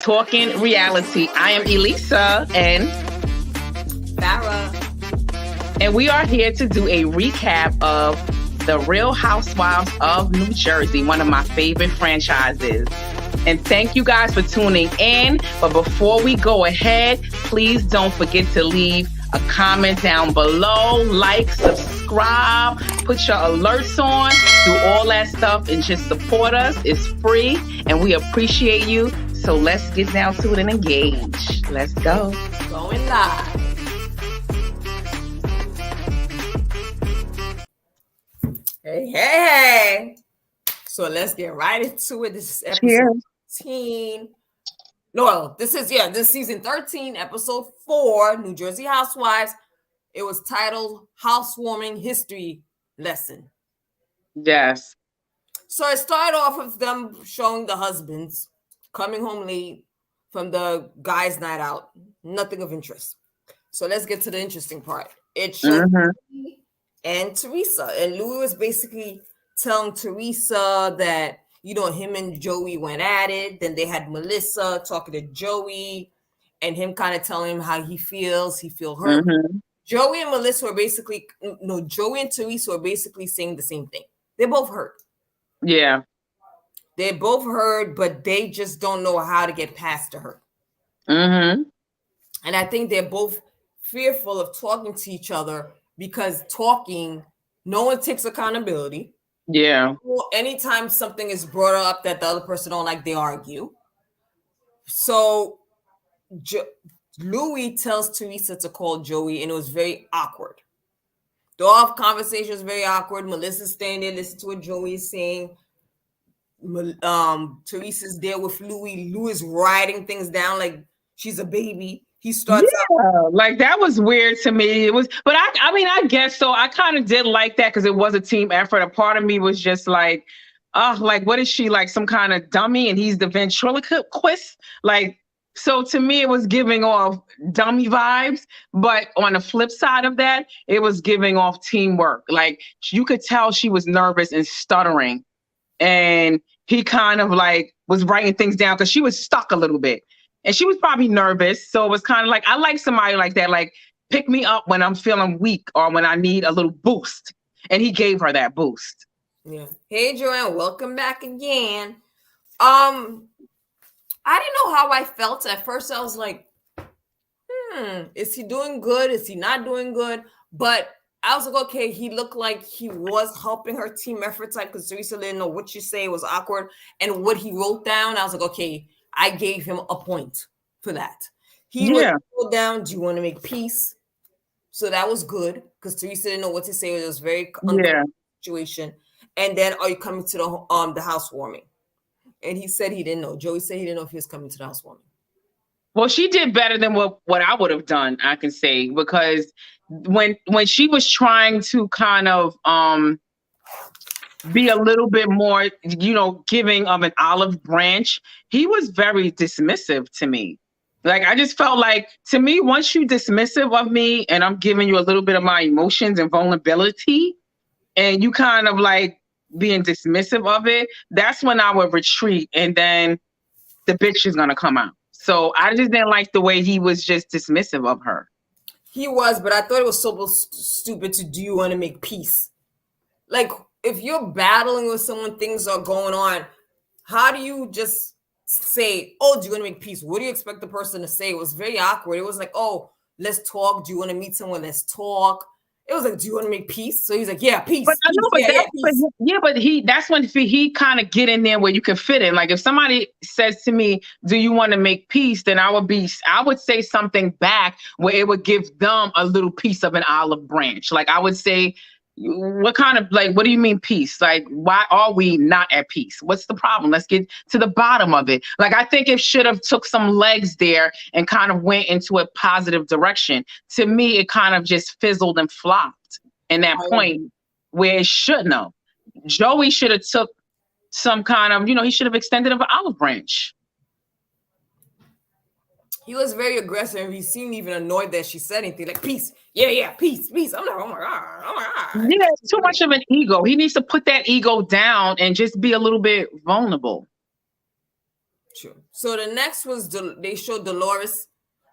Talking Reality. I am Elisa and Farah. And we are here to do a recap of The Real Housewives of New Jersey, one of my favorite franchises. And thank you guys for tuning in. But before we go ahead, please don't forget to leave a comment down below, like, subscribe, put your alerts on, do all that stuff, and just support us. It's free, and we appreciate you. So let's get down to it and engage. Let's go. Going live. Hey. So let's get right into it. This is episode 13. No, this is season 13, episode 4, New Jersey Housewives. It was titled Housewarming History Lesson. Yes. So it started off with them showing the husbands coming home late from the guys' night out. Nothing of interest. So let's get to the interesting part. It showed Louis and Teresa. And Louis was basically telling Teresa that, you know, him and Joey went at it. Then they had Melissa talking to Joey and him kind of telling him how he feels. He feels hurt. Joey and Melissa were basically, Joey and Teresa were basically saying the same thing. They both hurt. Yeah. They both hurt, but they just don't know how to get past the hurt. And I think they're both fearful of talking to each other because talking, no one takes accountability. Yeah. Anytime something is brought up that the other person don't like, they argue. So Louis tells Teresa to call Joey, and it was very awkward. The whole conversation was very awkward. Melissa's standing there, listening to what Joey is saying. Teresa's there with Louis. Louis is writing things down like she's a baby. He starts like that was weird to me. It was, but I mean, I guess so. I kind of did like that because it was a team effort. A part of me was just like, like what is she, like some kind of dummy and he's the ventriloquist? Like, so to me it was giving off dummy vibes, but on the flip side of that, it was giving off teamwork. Like you could tell she was nervous and stuttering, and he kind of like was writing things down because she was stuck a little bit. And she was probably nervous. So it was kind of like, I like somebody like that, like pick me up when I'm feeling weak or when I need a little boost. And he gave her that boost. Yeah. Hey, Joanne, welcome back again. I didn't know how I felt. At first, I was like, is he doing good? Is he not doing good? But I was like, okay, he looked like he was helping her team effort type because Teresa didn't know what she say. It was awkward. And what he wrote down, I was like, okay, I gave him a point for that. He wrote down, do you want to make peace? So that was good because Teresa didn't know what to say. It was very uncomfortable situation. And then, are you coming to the housewarming? And he said he didn't know. Joey said he didn't know if he was coming to the housewarming. Well, she did better than what I would have done, I can say, because when she was trying to kind of be a little bit more, giving of an olive branch, he was very dismissive to me. Like, I just felt like, to me, once you dismissive of me and I'm giving you a little bit of my emotions and vulnerability, and you kind of like being dismissive of it, that's when I would retreat, and then the bitch is going to come out. So I just didn't like the way he was just dismissive of her. He was, but I thought it was so stupid to do you want to make peace? Like, if you're battling with someone, things are going on, how do you just say, oh, do you want to make peace? What do you expect the person to say? It was very awkward. It was like, oh, let's talk. Do you want to meet someone? Let's talk. It was like, do you want to make peace? So he's like, yeah, peace. But I know, but that's when he kind of get in there where you can fit in. Like if somebody says to me, do you want to make peace? Then I would say something back where it would give them a little piece of an olive branch. Like I would say, what do you mean peace? Like, why are we not at peace? What's the problem? Let's get to the bottom of it. Like, I think it should have took some legs there and kind of went into a positive direction. To me, it kind of just fizzled and flopped in that point where it shouldn't have. Joey should have took some kind of, he should have extended an olive branch. He was very aggressive. He seemed even annoyed that she said anything like peace. Yeah, peace. I'm like, oh my God. Yeah, it's too much of an ego. He needs to put that ego down and just be a little bit vulnerable. True. So the next was they showed Dolores,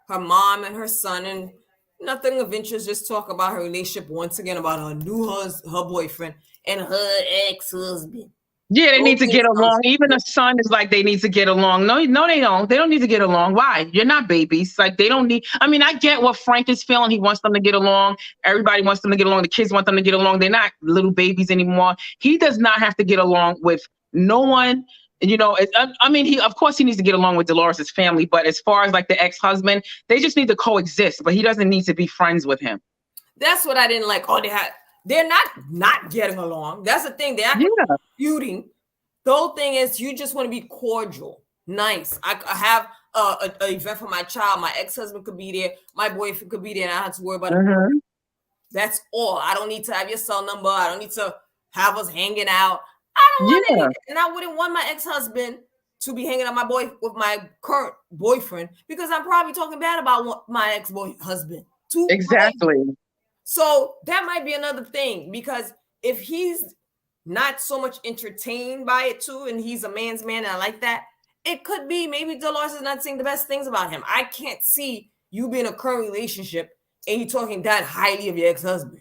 her mom, and her son, and nothing of interest. Just talk about her relationship once again, about her boyfriend, and her ex-husband. Yeah, they Those need to things get along. Even yeah. the son is like they need to get along. No, no, they don't. They don't need to get along. Why? You're not babies. Like they don't need. I mean, I get what Frank is feeling. He wants them to get along. Everybody wants them to get along. The kids want them to get along. They're not little babies anymore. He does not have to get along with no one. You know, I mean, he of course he needs to get along with Dolores' family, but as far as like the ex-husband, they just need to coexist. But he doesn't need to be friends with him. That's what I didn't like. Oh, they're not getting along. That's the thing. They're not feuding. The whole thing is you just want to be cordial, nice. I have an event for my child. My ex-husband could be there. My boyfriend could be there, and I don't have to worry about it. That's all. I don't need to have your cell number. I don't need to have us hanging out. I don't want any, and I wouldn't want my ex-husband to be hanging out with my current boyfriend because I'm probably talking bad about my ex-husband too. Exactly. So that might be another thing because if he's not so much entertained by it too, and he's a man's man, and I like that. It could be maybe Dolores is not saying the best things about him. I can't see you being a current relationship and you talking that highly of your ex-husband.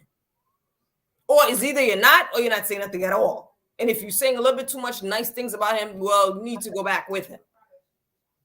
Or it's either you're not or you're not saying nothing at all. And if you're saying a little bit too much nice things about him, well, you need to go back with him.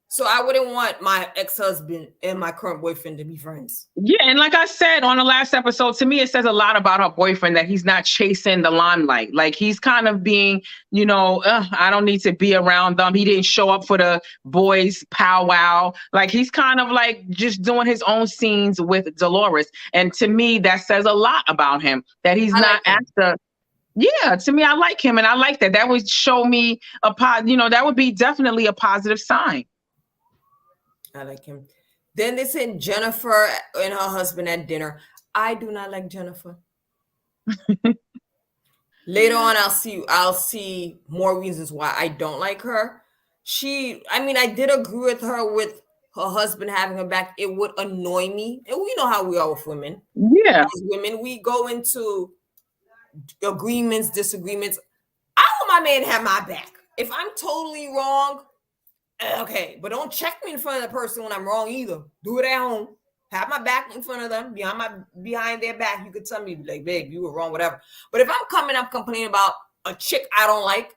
So I wouldn't want my ex-husband and my current boyfriend to be friends. Yeah, and like I said on the last episode, to me, it says a lot about her boyfriend that he's not chasing the limelight. Like he's kind of being, you know, I don't need to be around them. He didn't show up for the boys' powwow. Like he's kind of like just doing his own scenes with Dolores. And to me, that says a lot about him, that he's not after. Yeah, to me, I like him. And I like that. That would show me that would be definitely a positive sign. I like him. Then they sent Jennifer and her husband at dinner. I do not like Jennifer. Later on, I'll see more reasons why I don't like her. I did agree with her with her husband having her back. It would annoy me. And we know how we are with women. Yeah. As women, we go into agreements, disagreements. I want my man to have my back. If I'm totally wrong, okay, but don't check me in front of the person when I'm wrong either. Do it at home. Have my back in front of them, behind their back. You could tell me, like, babe, you were wrong, whatever. But if I'm coming up complaining about a chick I don't like,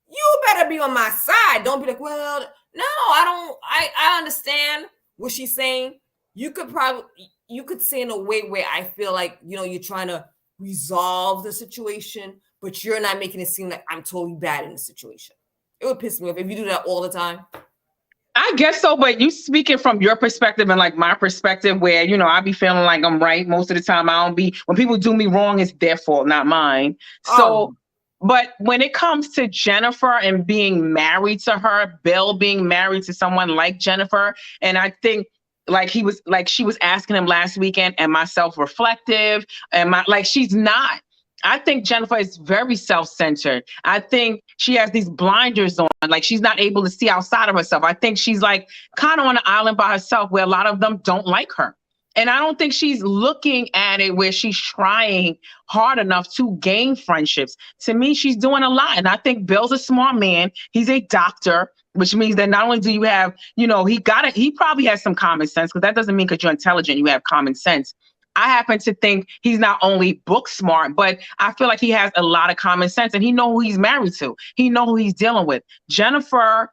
you better be on my side. Don't be like, well, no, I don't. I understand what she's saying. You could say in a way where I feel like, you're trying to resolve the situation, but you're not making it seem like I'm totally bad in the situation. It would piss me off if you do that all the time. I guess so, but you speaking from your perspective and like my perspective where, I be feeling like I'm right most of the time. When people do me wrong, it's their fault, not mine. So, but when it comes to Jennifer and being married to her, Bill being married to someone like Jennifer, and I think she was asking him last weekend, am I self-reflective? She's not. I think Jennifer is very self-centered. I think she has these blinders on, like she's not able to see outside of herself. I think she's like kind of on an island by herself where a lot of them don't like her. And I don't think she's looking at it where she's trying hard enough to gain friendships. To me, she's doing a lot. And I think Bill's a smart man. He's a doctor, which means that not only do you have, he probably has some common sense, because that doesn't mean because you're intelligent, you have common sense. I happen to think he's not only book smart, but I feel like he has a lot of common sense, and he knows who he's married to. He knows who he's dealing with. Jennifer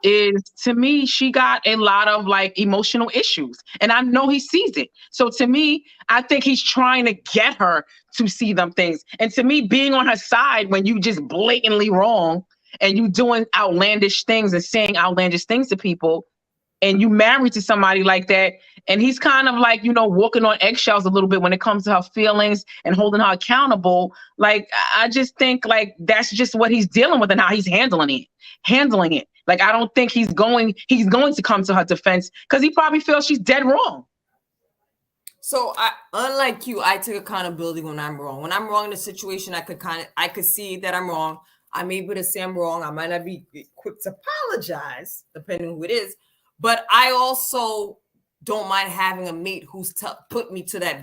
is, to me, she got a lot of like emotional issues, and I know he sees it. So to me, I think he's trying to get her to see them things. And to me, being on her side when you just blatantly wrong and you doing outlandish things and saying outlandish things to people, and you married to somebody like that, and he's kind of like, walking on eggshells a little bit when it comes to her feelings and holding her accountable. Like, I just think like that's just what he's dealing with and how he's handling it. Like, I don't think he's going to come to her defense, because he probably feels she's dead wrong. So unlike you, I take accountability when I'm wrong. When I'm wrong in a situation, I could see that I'm wrong. I'm able to say I'm wrong. I might not be quick to apologize, depending on who it is. But I also don't mind having a mate who's put me to that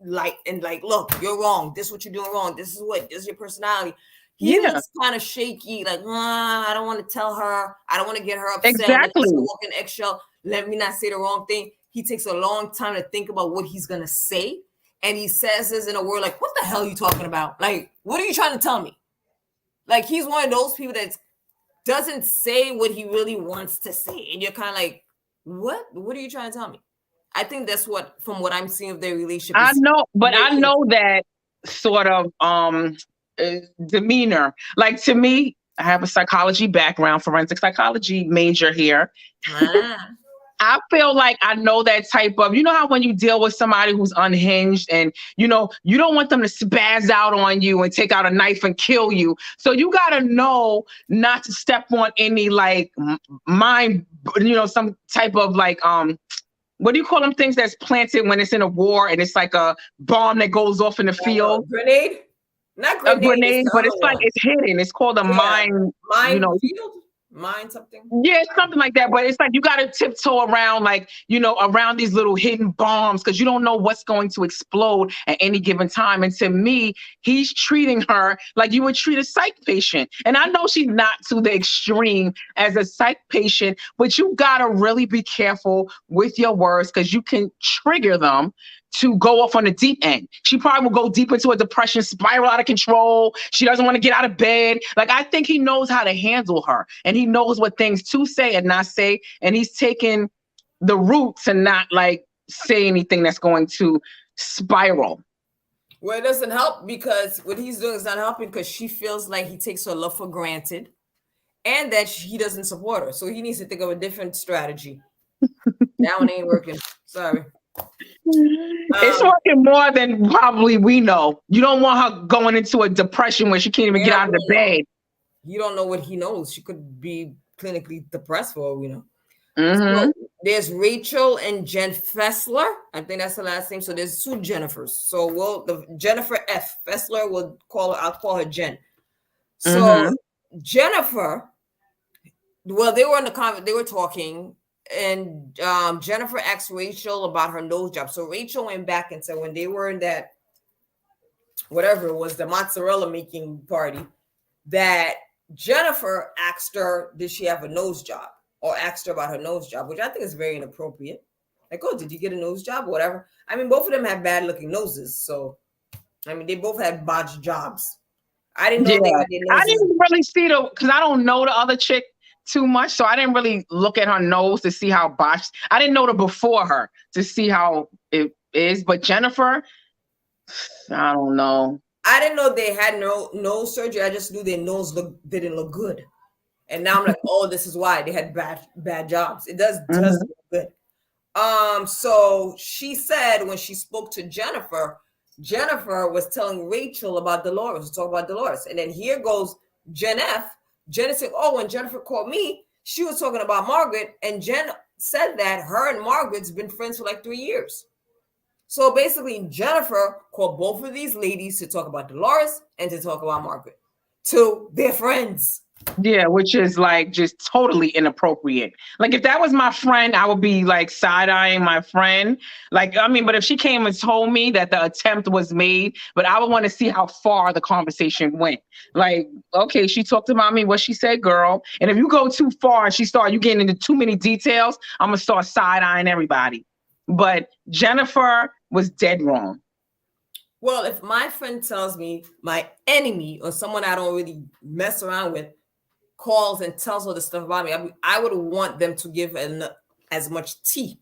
light and like, look, you're wrong. This is what you're doing wrong. This is your personality. He Yeah, looks kind of shaky, like, I don't want to tell her. I don't want to get her upset. exactly. Let's walk in eggshell. Let me not say the wrong thing. He takes a long time to think about what he's going to say. And he says this in a word like, what the hell are you talking about? Like, what are you trying to tell me? Like, he's one of those people that doesn't say what he really wants to say. And you're kind of like, what? What are you trying to tell me? I think that's what, from what I'm seeing of their relationship. I know, but I know that sort of demeanor. Like, to me, I have a psychology background, forensic psychology major here. I feel like I know that type of, you know how when you deal with somebody who's unhinged and, you know, you don't want them to spaz out on you and take out a knife and kill you. So you got to know not to step on any like mind, you know, some type of like, what do you call them things that's planted when it's in a war and it's like a bomb that goes off in the field? Grenade? Not A grenade. grenade, but it's like it's hidden. It's called a mine. Mine, you know, field? Mine something? Yeah, something like that. But it's like you got to tiptoe around, like, you know, around these little hidden bombs because you don't know what's going to explode at any given time. And to me, he's treating her like you would treat a psych patient. And I know she's not to the extreme as a psych patient, but you got to really be careful with your words because you can trigger them to go off on the deep end. She probably will go deep into a depression, spiral out of control. She doesn't want to get out of bed. Like, I think he knows how to handle her and he knows what things to say and not say. And he's taken the route to not like say anything that's going to spiral. Well, it doesn't help because what he's doing is not helping because she feels like he takes her love for granted and that he doesn't support her. So he needs to think of a different strategy. That one ain't working. Sorry. It's working more than probably we know. You don't want her going into a depression where she can't even get out of the bed. You don't know what he knows. She could be clinically depressed for all we know. Mm-hmm. So there's Rachel and Jen Fessler. I think that's the last name. So there's two Jennifers. So the Jennifer F. Fessler I'll call her Jen. So Jennifer, well, they were in the comment, they were talking. And Jennifer asked Rachel about her nose job. So Rachel went back and said when they were in that, whatever it was, the mozzarella making party, that Jennifer asked her, did she have a nose job? Or asked her about her nose job, which I think is very inappropriate. Like, oh, did you get a nose job? Whatever. I mean, both of them have bad looking noses. So, I mean, they both had botched jobs. I didn't know they had their noses. I didn't really see because I don't know the other chick too much, so I didn't really look at her nose to see how botched. I didn't know the before her to see how it is. But Jennifer, I don't know. I didn't know they had no nose surgery. I just knew their nose didn't look good, and now I'm like, oh, this is why they had bad jobs. It does look good. So she said when she spoke to Jennifer was telling Rachel about Dolores, talk about Dolores, and then here goes Jen F. Jen said, oh, when Jennifer called me, she was talking about Margaret. And Jen said that her and Margaret's been friends for like 3 years. So basically, Jennifer called both of these ladies to talk about Dolores and to talk about Margaret. To their friends. Yeah, which is like just totally inappropriate. Like if that was my friend, I would be like side-eyeing my friend. Like, I mean, but if she came and told me that the attempt was made, but I would want to see how far the conversation went. Like, okay, she talked about me, what she said, girl. And if you go too far and you getting into too many details, I'm gonna start side-eyeing everybody. But Jennifer was dead wrong. Well, if my friend tells me my enemy or someone I don't really mess around with calls and tells all this stuff about me, I would want them to give as much tea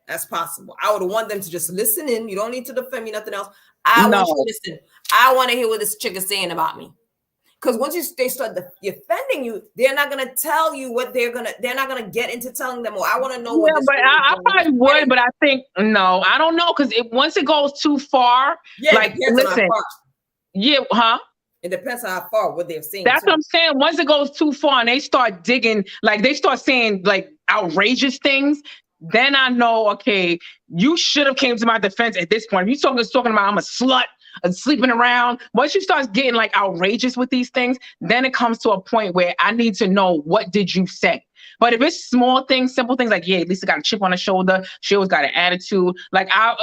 as possible. I would want them to just listen in. You don't need to defend me, nothing else. I want you to listen. I want to hear what this chick is saying about me. Because once they start defending you, they're not gonna tell you what they're not gonna get into telling them. Well, I want to know. Yeah, but I probably would, but I think no, I don't know, because once it goes too far, like listen, It depends on how far what they're saying. That's what I'm saying. Once it goes too far and they start digging, like they start saying like outrageous things, then I know, okay, you should have came to my defense at this point. If you're talking about I'm a slut and sleeping around. Once you start getting like outrageous with these things, then it comes to a point where I need to know, what did you say? But if it's small things, simple things like, yeah, Lisa got a chip on her shoulder, she always got an attitude. I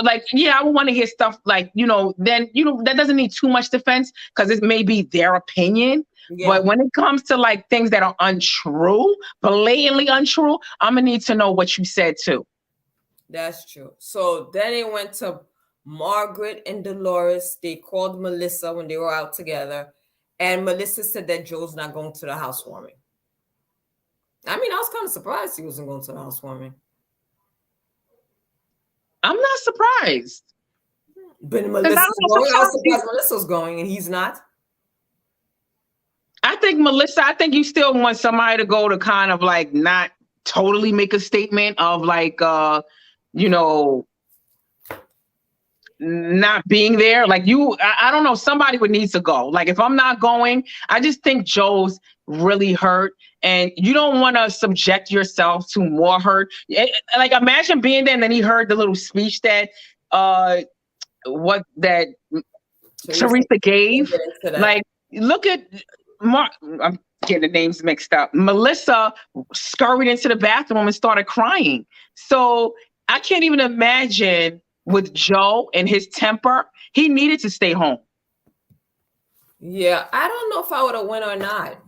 would want to hear stuff like, then, that doesn't need too much defense because it may be their opinion. But when it comes to like things that are untrue, blatantly untrue, I'm gonna need to know what you said too. That's true. So then it went to Margaret and Dolores. They called Melissa when they were out together, and Melissa said that Joe's not going to the housewarming. I mean, I was kind of surprised he wasn't going to the housewarming. I'm not surprised. But Melissa's going. I was surprised Melissa was going, and he's not. I think Melissa, I think you still want somebody to go to kind of like not totally make a statement of like you know, not being there. Like I don't know, somebody would need to go. Like if I'm not going, I just think Joe's really hurt, and you don't want to subject yourself to more hurt. Like imagine being there and then he heard the little speech that Teresa gave. Like look at Mark, I'm getting the names mixed up. Melissa scurried into the bathroom and started crying. So I can't even imagine with Joe and his temper, he needed to stay home. Yeah, I don't know if I would have went or not.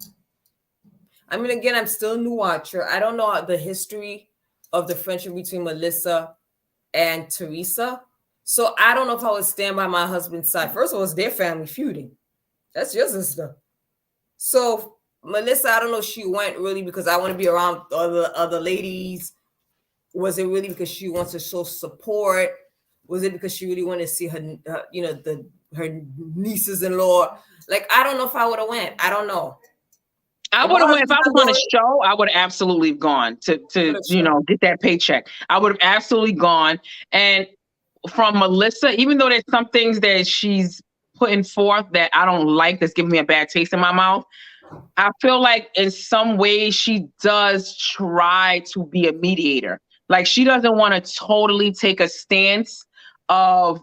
I mean, again, I'm still a new watcher. I don't know the history of the friendship between Melissa and Teresa. So I don't know if I would stand by my husband's side. First of all, it's their family feuding. That's your sister. So Melissa, I don't know if she went really because I want to be around other ladies. Was it really because she wants to show support? Was it because she really wanted to see her nieces-in-law? Like, I don't know if I would have went. I don't know. I would have went if I was on a show. I would have absolutely gone to get that paycheck. I would have absolutely gone. And from Melissa, even though there's some things that she's putting forth that I don't like, that's giving me a bad taste in my mouth, I feel like in some ways she does try to be a mediator. Like she doesn't want to totally take a stance of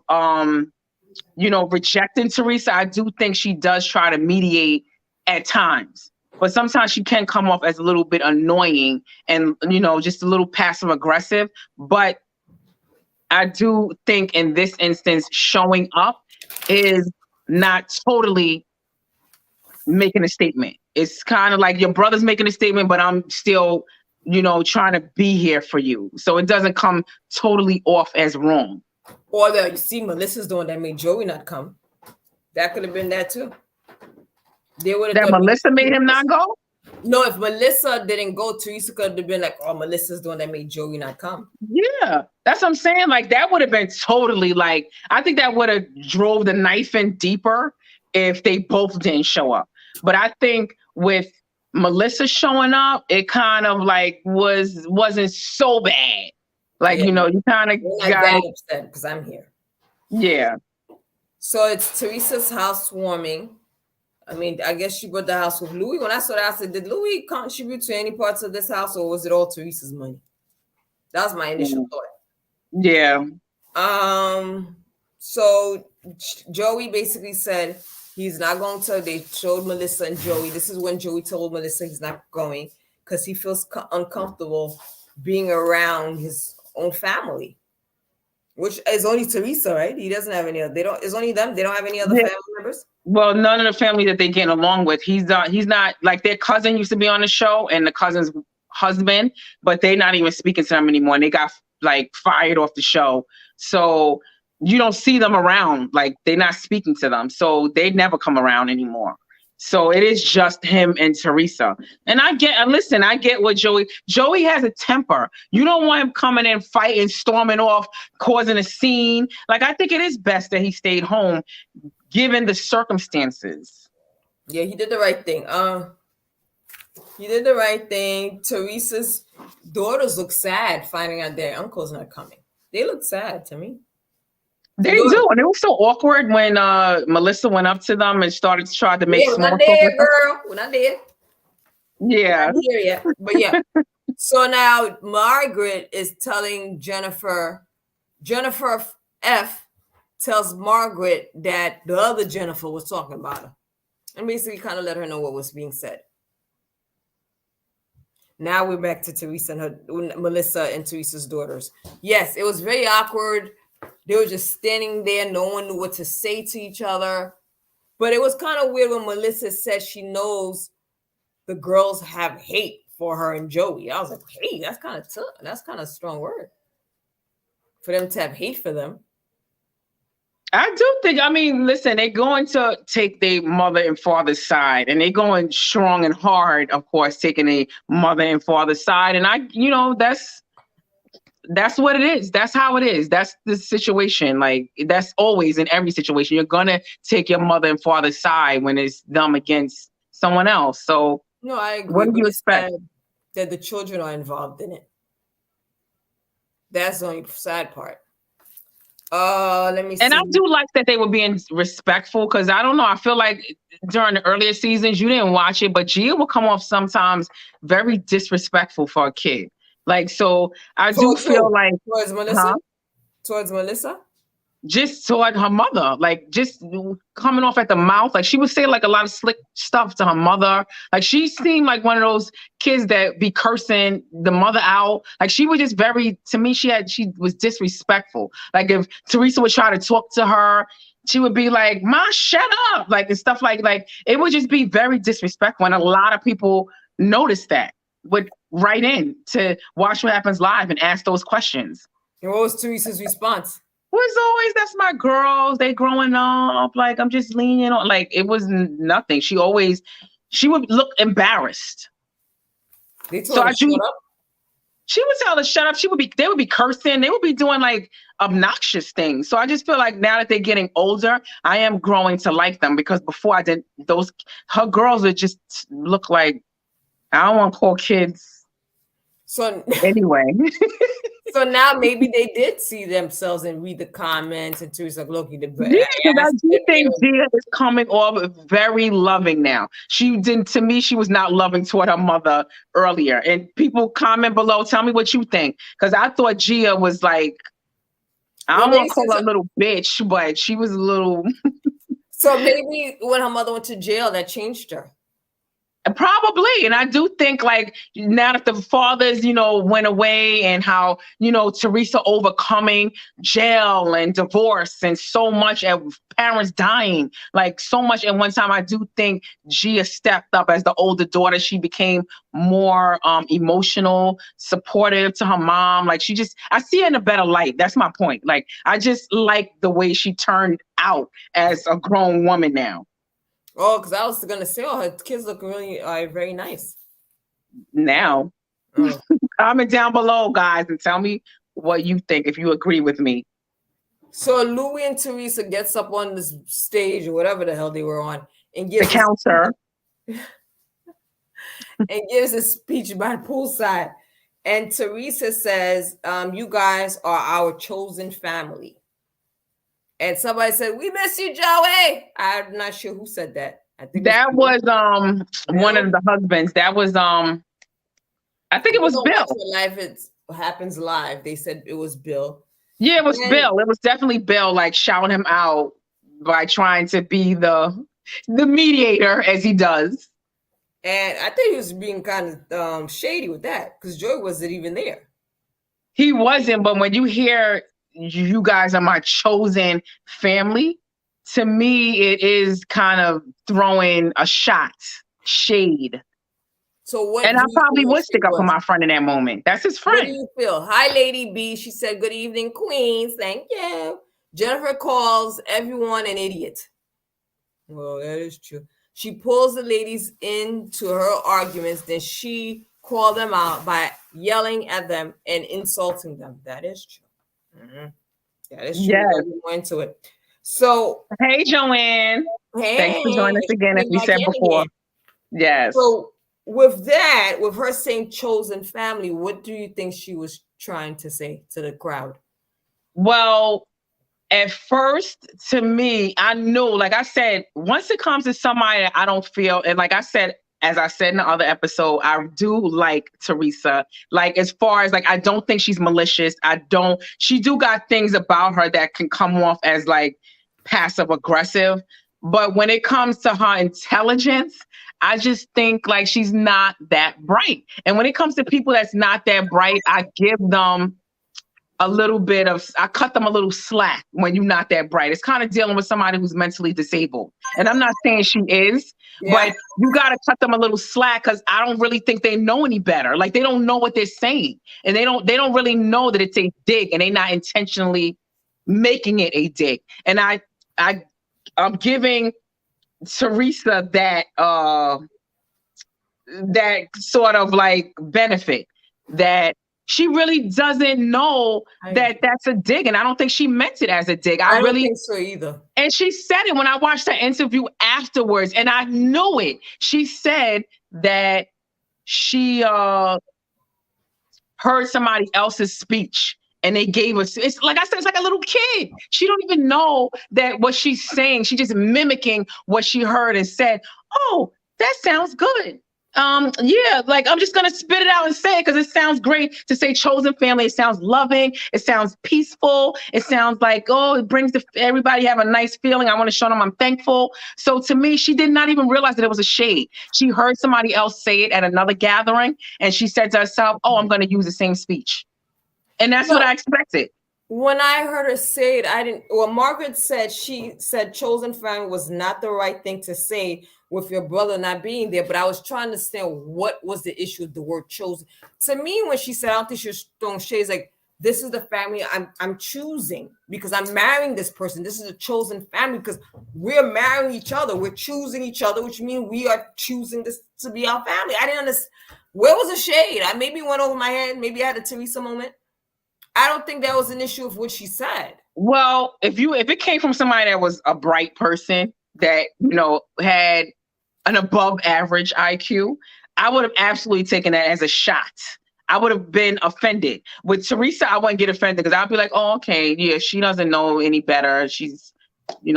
rejecting Teresa. I do think she does try to mediate at times, but sometimes she can come off as a little bit annoying and just a little passive aggressive. But I do think in this instance, showing up is not totally making a statement. It's kind of like your brother's making a statement, but I'm still trying to be here for you. So it doesn't come totally off as wrong. Or you see, Melissa's the one that made Joey not come. That could have been that too. That Melissa made him not go? No, if Melissa didn't go, Teresa could have been like, oh, Melissa's the one that made Joey not come. Yeah, that's what I'm saying. Like that would have been totally like, I think that would have drove the knife in deeper if they both didn't show up. But I think with Melissa showing up, it kind of like wasn't so bad. Like, you kind of got upset because I'm here. Yeah. So it's Teresa's housewarming. I mean, I guess she bought the house with Louis. When I saw that, I said, did Louis contribute to any parts of this house, or was it all Teresa's money? That was my initial thought. Yeah. So Joey basically said he's not going to. They showed Melissa and Joey. This is when Joey told Melissa he's not going because he feels uncomfortable being around his own family, which is only Teresa, right? He doesn't have any other. It's only them. They don't have any other family members. Well, none of the family that they get along with. He's not like their cousin used to be on the show and the cousin's husband, but they're not even speaking to them anymore. And they got like fired off the show. So you don't see them around. Like they're not speaking to them. So they never come around anymore. So it is just him and Teresa. And I get what Joey has a temper. You don't want him coming in, fighting, storming off, causing a scene. Like, I think it is best that he stayed home, given the circumstances. Yeah, he did the right thing. He did the right thing. Teresa's daughters look sad finding out their uncle's not coming. They look sad to me. They do, and it was so awkward when Melissa went up to them and started to try to make small talk. We're not there, girl. We're not there. Yeah. We're not here yet. But yeah. So now Margaret is telling Jennifer F tells Margaret that the other Jennifer was talking about her. And basically kind of let her know what was being said. Now we're back to Melissa and Teresa's daughters. Yes, it was very awkward. They were just standing there. No one knew what to say to each other. But it was kind of weird when Melissa said she knows the girls have hate for her and Joey. I was like, hey, that's kind of tough. That's kind of a strong word for them to have hate for them. I do think, I mean, listen, they're going to take their mother and father's side, and they're going strong and hard, of course, taking a mother and father's side. And that's what it is. That's how it is. That's the situation. Like, that's always in every situation. You're gonna take your mother and father's side when it's them against someone else. So no, I agree. What do you expect? That the children are involved in it. That's the only sad part. Let me see. And I do like that they were being respectful, because I don't know. I feel like during the earlier seasons, you didn't watch it, but Gia will come off sometimes very disrespectful for a kid. Like, so I do feel like towards Melissa, towards Melissa, just toward her mother, like just coming off at the mouth. Like she would say like a lot of slick stuff to her mother. Like she seemed like one of those kids that be cursing the mother out. Like she was just to me, she was disrespectful. Like if Teresa would try to talk to her, she would be like, "Ma, shut up!" Like and stuff like it would just be very disrespectful. And a lot of people noticed that, would write in to Watch What Happens Live and ask those questions. And what was Teresa's response? Was always, that's my girls, they growing up, like I'm just leaning on, like it was nothing. She would look embarrassed. They told her to shut up? She would tell her to shut up. They would be cursing, they would be doing like obnoxious things. So I just feel like now that they're getting older, I am growing to like them, because before I didn't. Her girls would just look like, I don't want to call kids. So anyway. So now maybe they did see themselves and read the comments, and Teresa like, look, I do think Gia is coming off very loving now. To me, she was not loving toward her mother earlier. And people comment below, tell me what you think. Because I thought Gia was like, I don't want to call her a little bitch, but she was a little. So maybe when her mother went to jail, that changed her. Probably. And I do think like now that the fathers, went away, and how, Teresa overcoming jail and divorce and so much, and parents dying, like so much at one time, I do think Gia stepped up as the older daughter. She became more emotional, supportive to her mom. Like I see her in a better light. That's my point. Like I just like the way she turned out as a grown woman now. Oh, because I was gonna say, her kids look really very nice now. Comment down below, guys, and tell me what you think, if you agree with me. So Louis and Teresa gets up on this stage or whatever the hell they were on and gives the counter and gives a speech by the poolside. And Teresa says, "You guys are our chosen family." And somebody said, "We miss you, Joey." I'm not sure who said that. I think that was one of the husbands. That was I think it was Bill. Life happens live. They said it was Bill. Yeah, it was Bill. It was definitely Bill, like shouting him out by trying to be the mediator as he does. And I think he was being kind of shady with that, because Joey wasn't even there. He wasn't, but when you hear, "You guys are my chosen family," to me, it is kind of throwing a shade. So what? And I probably would stick up for my friend in that moment. That's his friend. What do you feel? Hi, Lady B. She said, "Good evening, Queens. Thank you." Jennifer calls everyone an idiot. Well, that is true. She pulls the ladies into her arguments, then she called them out by yelling at them and insulting them. That is true. Mm-hmm. That is true. Yes. We went into it. So, hey, Joanne. Hey, thanks for joining us again, as we said before. Yes. So, with that, with her saying chosen family, what do you think she was trying to say to the crowd? Well, at first, to me, I knew, like I said, once it comes to somebody that I don't feel, and like I said, as I said in the other episode, I do like Teresa. Like, as far as, like, I don't think she's malicious. She do got things about her that can come off as, like, passive aggressive. But when it comes to her intelligence, I just think, like, she's not that bright. And when it comes to people that's not that bright, I give them a little bit of, I cut them a little slack when you're not that bright. It's kind of dealing with somebody who's mentally disabled. And I'm not saying she is, Yeah. but you got to cut them a little slack because I don't really think they know any better. Like they don't know what they're saying. And they don't really know that it's a dig and they're not intentionally making it a dig. And I'm giving Teresa that sort of like benefit that she really doesn't know that that's a dig. And I don't think she meant it as a dig. I don't think so either. And she said it when I watched her interview afterwards, and I knew it. She said that she heard somebody else's speech and they gave us, it's like I said, it's like a little kid. She don't even know that what she's saying. She's just mimicking what she heard and said, oh, that sounds good. Yeah, like I'm just gonna spit it out and say it because it sounds great to say chosen family. It sounds loving, it sounds peaceful, it sounds like, oh, it brings everybody have a nice feeling. I want to show them I'm thankful. So to me, she did not even realize that it was a shade. She heard somebody else say it at another gathering and she said to herself, oh, I'm gonna use the same speech. And that's what I expected. When I heard her say it, Margaret said, she said chosen family was not the right thing to say with your brother not being there. But I was trying to understand what was the issue with the word chosen. To me, when she said, I don't think she was throwing shades, like, this is the family I'm choosing because I'm marrying this person. This is a chosen family because we're marrying each other. We're choosing each other, which means we are choosing this to be our family. I didn't understand. Where was the shade? I maybe went over my head. Maybe I had a Teresa moment. I don't think that was an issue of what she said. Well, if it came from somebody that was a bright person that, had an above average IQ, I would have absolutely taken that as a shot. I would have been offended. With Teresa, I wouldn't get offended because I'd be like, oh, okay, yeah, she doesn't know any better. She's,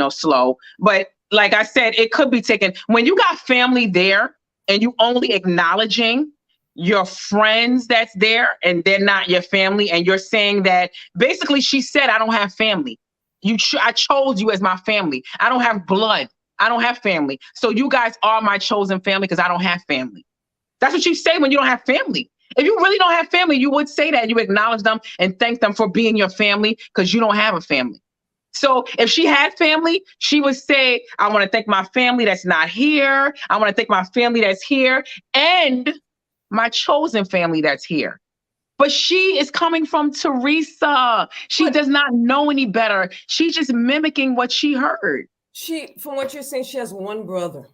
slow. But like I said, it could be taken when you got family there and you only acknowledging your friends that's there and they're not your family. And you're saying that basically she said, I don't have family. I chose you as my family. I don't have blood. I don't have family. So you guys are my chosen family because I don't have family. That's what you say when you don't have family. If you really don't have family, you would say that. You acknowledge them and thank them for being your family because you don't have a family. So if she had family, she would say, I want to thank my family that's not here. I want to thank my family that's here. And my chosen family that's here. But she is coming from Teresa. She does not know any better. She's just mimicking what she heard. From what you're saying, she has one brother.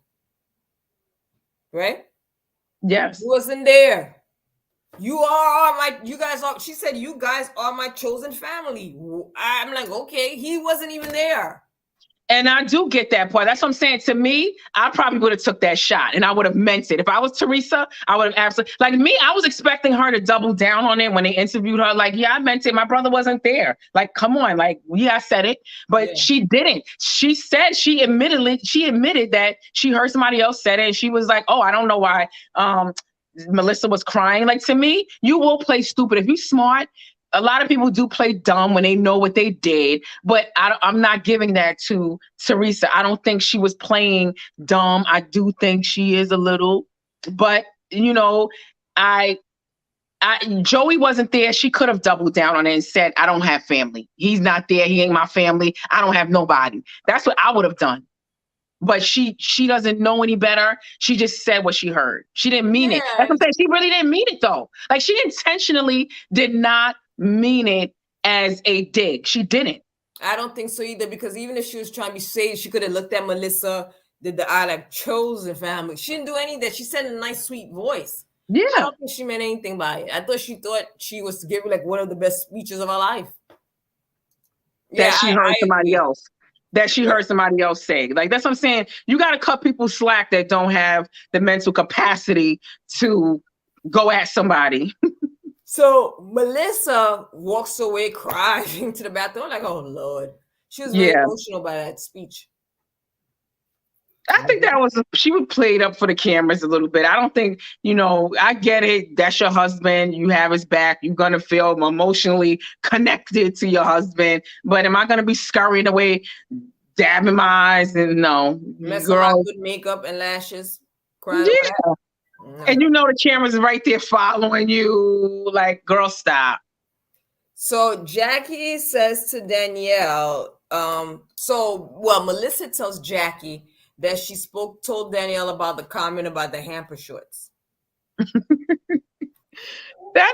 Right? Yes. He wasn't there. She said, you guys are my chosen family. I'm like, okay, he wasn't even there. And I do get that part. That's what I'm saying. To me, I probably would have took that shot and I would have meant it. If I was Teresa, I would have absolutely, like me, I was expecting her to double down on it when they interviewed her. Like, yeah, I meant it. My brother wasn't there. Like, come on. Like, yeah, I said it, but she didn't. She said, she admitted that she heard somebody else said it. And she was like, oh, I don't know why Melissa was crying. Like, to me, you will play stupid. If you're smart, a lot of people do play dumb when they know what they did, but I'm not giving that to Teresa. I don't think she was playing dumb. I do think she is a little, but Joey wasn't there. She could have doubled down on it and said, I don't have family. He's not there. He ain't my family. I don't have nobody. That's what I would have done. But she doesn't know any better. She just said what she heard. She didn't mean it. That's what I'm saying. She really didn't mean it though. Like she intentionally did not mean it as a dig. She didn't. I don't think so either, because even if she was trying to be safe, she could have looked at Melissa, did the eye like chosen family. She didn't do any of that. She said in a nice, sweet voice. Yeah. I don't think she meant anything by it. I thought she was giving like one of the best speeches of her life. That she heard somebody else. That she heard somebody else say. Like, that's what I'm saying. You got to cut people slack that don't have the mental capacity to go at somebody. So Melissa walks away crying to the bathroom. I'm like, oh, Lord. She was very emotional by that speech. I think she would play it up for the cameras a little bit. I don't think, I get it. That's your husband. You have his back. You're going to feel emotionally connected to your husband. But am I going to be scurrying away, dabbing my eyes? And no. Messing around with makeup and lashes. Crying no. And the cameras are right there following you. Like, girl, stop. So Jackie says to Danielle, Melissa tells Jackie that she told Danielle about the comment about the hamper shorts. That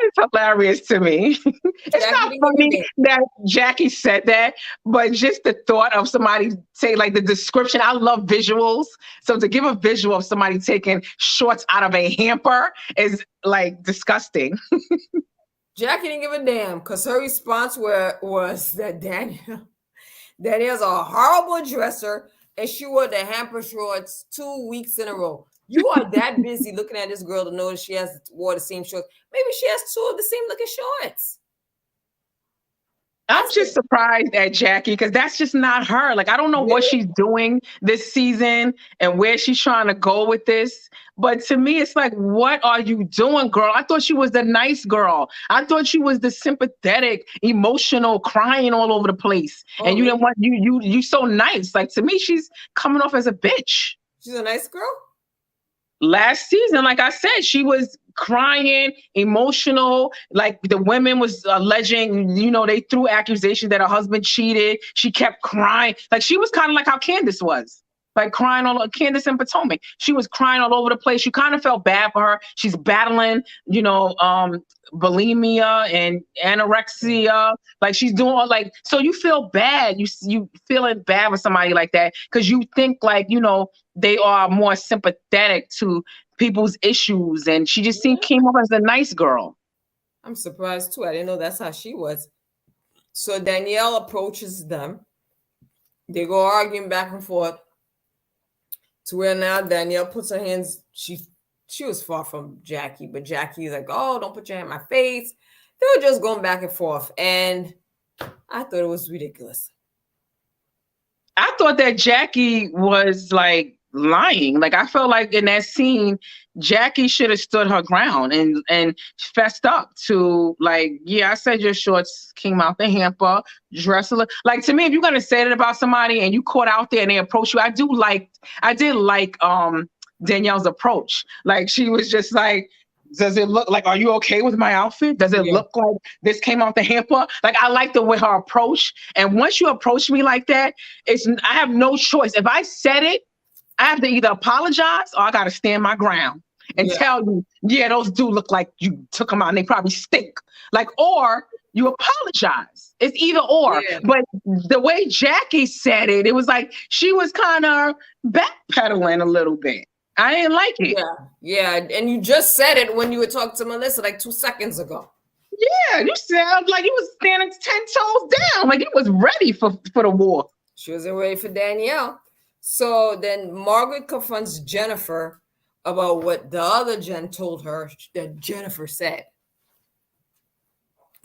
is hilarious to me. It's not funny that Jackie said that, but just the thought of somebody say like the description. I love visuals. So to give a visual of somebody taking shorts out of a hamper is like disgusting. Jackie didn't give a damn because her response was that Danielle's a horrible dresser and she wore the hamper shorts 2 weeks in a row. You are that busy looking at this girl to notice she has wore the same shorts. Maybe she has 2 of the same looking shorts. I'm just surprised at Jackie because that's just not her. Like, I don't know what she's doing this season and where she's trying to go with this. But to me, it's like, what are you doing, girl? I thought she was the nice girl. I thought she was the sympathetic, emotional, crying all over the place. And you didn't want you so nice. Like, to me, she's coming off as a bitch. She's a nice girl? Last season, like I said, she was crying, emotional. Like the women was alleging, they threw accusations that her husband cheated. She kept crying. Like she was kind of like how Candace was, like crying all over. Candace and Potomac. She was crying all over the place. You kind of felt bad for her. She's battling, bulimia and anorexia. Like she's doing all like, so you feel bad. You feeling bad with somebody like that because you think like, they are more sympathetic to people's issues. And she just came up as a nice girl. I'm surprised too. I didn't know that's how she was. So Danielle approaches them. They go arguing back and forth to where now Danielle puts her hands, she was far from Jackie, but Jackie's like, oh, don't put your hand in my face. They were just going back and forth. And I thought it was ridiculous. I thought that Jackie was like lying. Like I felt like in that scene, Jackie should have stood her ground and fessed up to like, yeah, I said your shorts came out the hamper, dress a little. Like to me, if you're gonna say that about somebody and you caught out there and they approach you, I did like Danielle's approach. Like she was just like, does it look like, are you okay with my outfit? Does it look like this came out the hamper? Like, I like the way her approach. And once you approach me like that, I have no choice. If I said it, I have to either apologize or I got to stand my ground and tell you, yeah, those do look like you took them out and they probably stink. Like, or you apologize. It's either or. Yeah. But the way Jackie said it, it was like she was kind of backpedaling a little bit. I didn't like it. Yeah. And you just said it when you were talking to Melissa like 2 seconds ago. Yeah, you sound like you was standing 10 toes down, like you was ready for the war. She wasn't ready for Danielle. So then Margaret confronts Jennifer about what the other Jen told her that Jennifer said.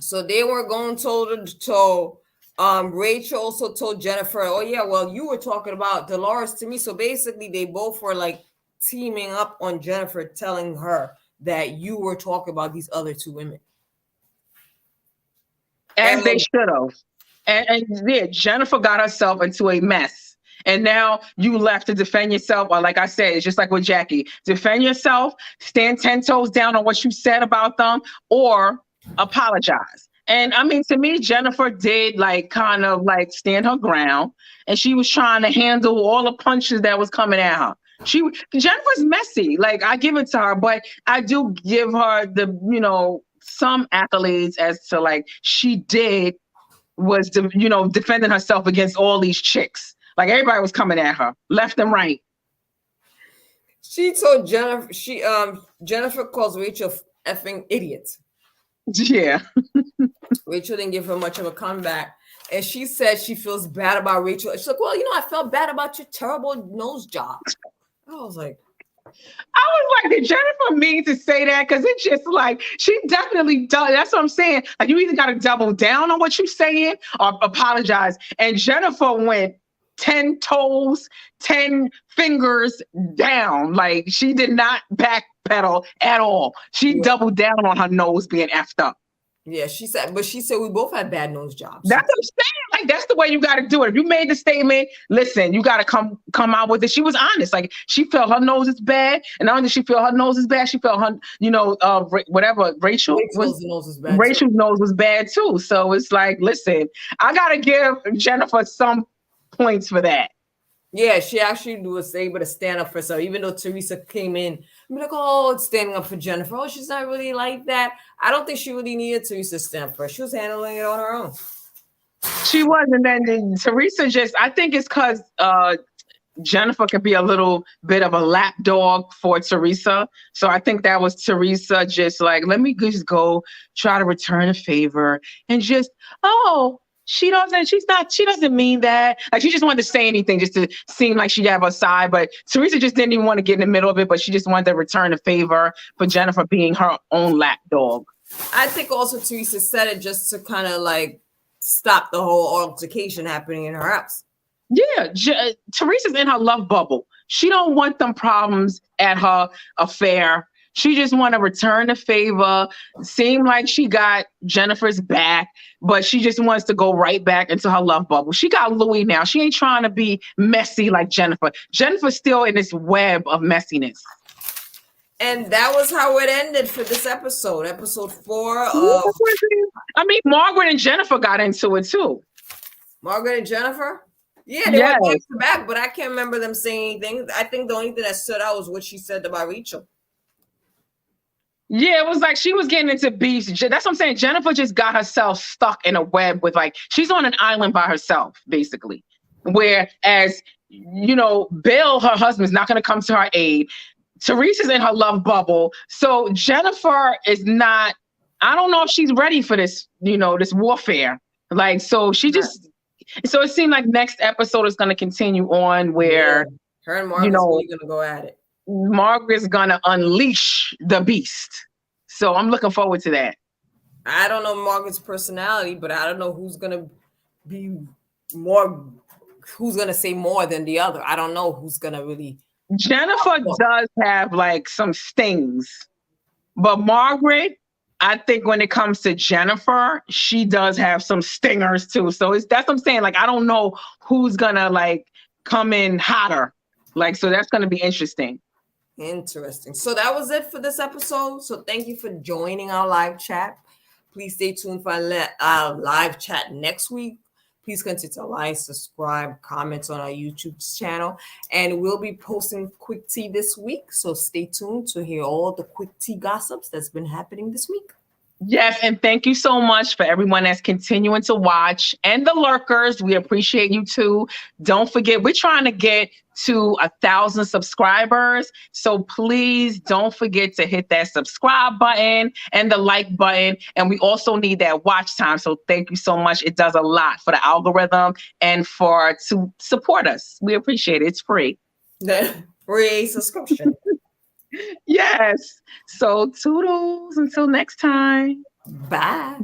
So they were going to Rachel also told Jennifer, oh yeah, well, you were talking about Dolores to me. So basically they both were like teaming up on Jennifer, telling her that you were talking about these other 2 women. As they should have. And yeah, Jennifer got herself into a mess. And now you left to defend yourself. Or like I said, it's just like with Jackie. Defend yourself, stand 10 toes down on what you said about them, or apologize. And I mean, to me, Jennifer did like kind of like stand her ground. And she was trying to handle all the punches that was coming at her. Jennifer's messy. Like I give it to her, but I do give her the, some accolades as to like she was defending herself against all these chicks. Like everybody was coming at her left and right. She told Jennifer, Jennifer calls Rachel effing idiot. Yeah. Rachel didn't give her much of a comeback. And she said she feels bad about Rachel. She's like, well, I felt bad about your terrible nose job. I was like, did Jennifer mean to say that? Because it's just like, she definitely does. That's what I'm saying. Like, you either got to double down on what you're saying or apologize. And Jennifer went 10 toes, 10 fingers down. Like, she did not backpedal at all. She doubled down on her nose being effed up. Yeah, she said we both had bad nose jobs. That's what I'm saying. like that's the way you got to do it. If you made the statement, listen, you got to come out with it. She was honest. Like she felt her nose is bad, and not only did she feel her nose is bad, she felt her, whatever Rachel's nose was bad. Rachel's nose was bad too. So it's like, listen, I got to give Jennifer some points for that. Yeah, she actually was able to stand up for herself, even though Teresa came in and be like, oh, it's standing up for Jennifer. Oh, she's not really like that. I don't think she really needed Teresa to stand up for her. She was handling it on her own. She was, and then Teresa I think it's because Jennifer can be a little bit of a lapdog for Teresa. So I think that was Teresa just like, let me just go try to return a favor and just, she doesn't mean that. Like she just wanted to say anything just to seem like she'd have a side. But Teresa just didn't even want to get in the middle of it, but she just wanted to return a favor for Jennifer being her own lapdog. I think also Teresa said it just to kind of like stop the whole altercation happening in her house. Yeah, Teresa's in her love bubble. She don't want them problems at her affair. She just want to return the favor. Seem like she got Jennifer's back, but she just wants to go right back into her love bubble. She got Louis now. She ain't trying to be messy like Jennifer. Jennifer's still in this web of messiness. And that was how it ended for this episode. Episode 4 of... I mean, Margaret and Jennifer got into it too. Margaret and Jennifer? Yeah, they were back to back, but I can't remember them saying anything. I think the only thing that stood out was what she said about Rachel. Yeah, it was like she was getting into beefs. That's what I'm saying. Jennifer just got herself stuck in a web with like, she's on an island by herself, basically. Whereas, Bill, her husband's not going to come to her aid. Teresa's in her love bubble. So Jennifer is not, I don't know if she's ready for this, this warfare. Like, so she just, so it seemed like next episode is going to continue on where her and Margaret's really going to go at it. Margaret's going to unleash the beast. So I'm looking forward to that. I don't know Margaret's personality, but I don't know who's going to be more, who's going to say more than the other. I don't know who's going to really. Jennifer does have like some stings, but Margaret, I think when it comes to Jennifer, she does have some stingers too. So that's what I'm saying. Like, I don't know who's gonna like come in hotter. Like, so that's gonna be interesting. Interesting. So that was it for this episode. So thank you for joining our live chat. Please stay tuned for our live chat next week. Please continue to like, subscribe, comment on our YouTube channel. And we'll be posting Quick Tea this week. So stay tuned to hear all the Quick Tea gossips that's been happening this week. Yes, and thank you so much for everyone that's continuing to watch and the lurkers. We appreciate you too. Don't forget, we're trying to get to 1,000 subscribers. So please don't forget to hit that subscribe button and the like button. And we also need that watch time. So thank you so much. It does a lot for the algorithm and to support us. We appreciate it. It's free. Free subscription. Yes. So toodles until next time. Bye.